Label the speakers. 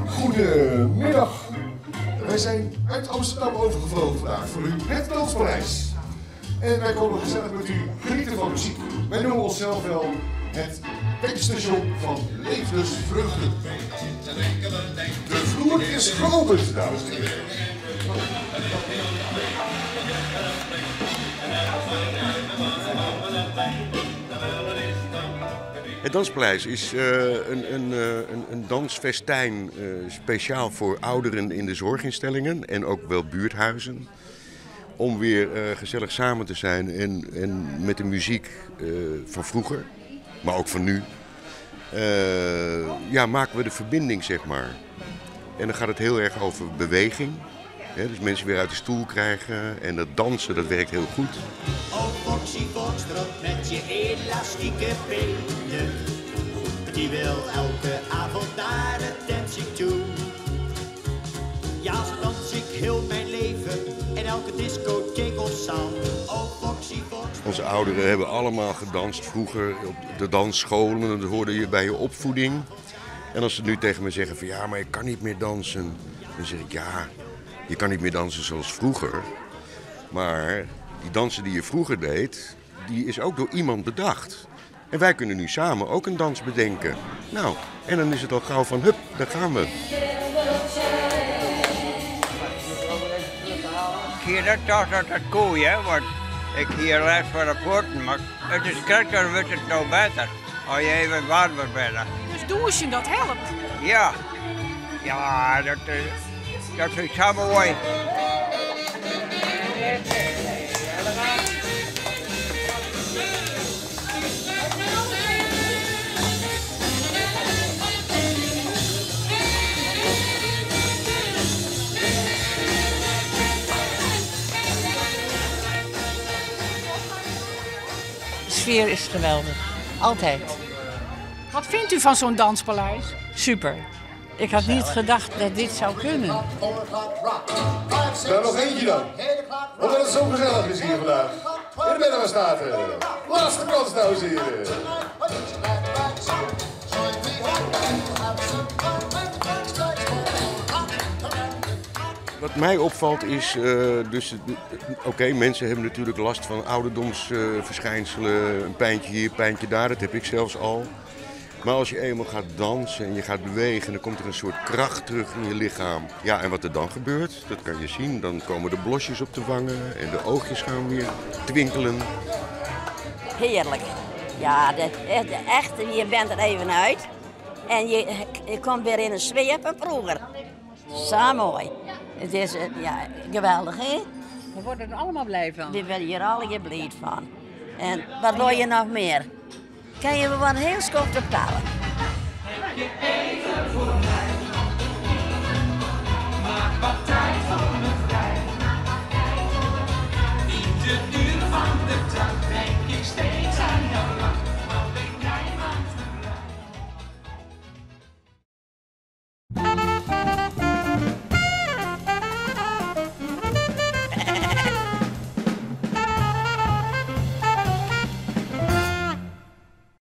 Speaker 1: Goedemiddag. Wij zijn uit Amsterdam overgevlogen vandaag voor u het Danspaleis. En wij komen gezellig met u genieten van muziek. Wij noemen onszelf wel het tankstation van levensvreugde. De vloer is geopend, dames en heren.
Speaker 2: Het Danspaleis is een dansfestijn speciaal voor ouderen in de zorginstellingen en ook wel buurthuizen. Om weer gezellig samen te zijn en met de muziek van vroeger, maar ook van nu, maken we de verbinding, zeg maar. En dan gaat het heel erg over beweging. Dus mensen weer uit de stoel krijgen en dat dansen, dat werkt heel goed.
Speaker 3: Oh, Foxy Foxtrot met je elastieke benen. Die wil elke avond naar de dancing toe. Ja, zo dans ik heel mijn leven in elke discotheek of zaal. Oh, Foxy Foxtrot.
Speaker 2: Onze ouderen hebben allemaal gedanst vroeger op de dansscholen. Dat hoorde je bij je opvoeding. En als ze nu tegen me zeggen van ja, maar ik kan niet meer dansen. Dan zeg ik ja, je kan niet meer dansen zoals vroeger. Maar die dansen die je vroeger deed, die is ook door iemand bedacht. En wij kunnen nu samen ook een dans bedenken. Nou, en dan is het al gauw van hup, daar gaan we.
Speaker 4: Hier dat toch dat het koe, hè, want ik hier les voor de poorten, maar het is krachtiger, wordt het nou beter. Als je even warmer bent.
Speaker 5: Dus douchen, dat helpt.
Speaker 4: Ja, ja, dat is helemaal mooi.
Speaker 6: De sfeer is geweldig. Altijd.
Speaker 5: Wat vindt u van zo'n danspaleis?
Speaker 6: Super. Ik had niet gedacht dat dit zou kunnen.
Speaker 1: Nou, nog eentje dan. Omdat het zo gezellig is hier vandaag. In de Bennemerstaten. Laatste kans, dames en heren.
Speaker 2: Wat mij opvalt is, mensen hebben natuurlijk last van ouderdomsverschijnselen. Een pijntje hier, een pijntje daar, dat heb ik zelfs al. Maar als je eenmaal gaat dansen en je gaat bewegen, dan komt er een soort kracht terug in je lichaam. Ja, en wat er dan gebeurt, dat kan je zien. Dan komen de blosjes op de wangen en de oogjes gaan weer twinkelen.
Speaker 7: Heerlijk. Ja, echt, je bent er even uit. En je komt weer in een sfeer van vroeger. Zo mooi. Het is geweldig, hè?
Speaker 6: We worden er allemaal blij van.
Speaker 7: We worden hier alle blij van. En wat wil je nog meer? Kan je me wat heel schoft vertellen?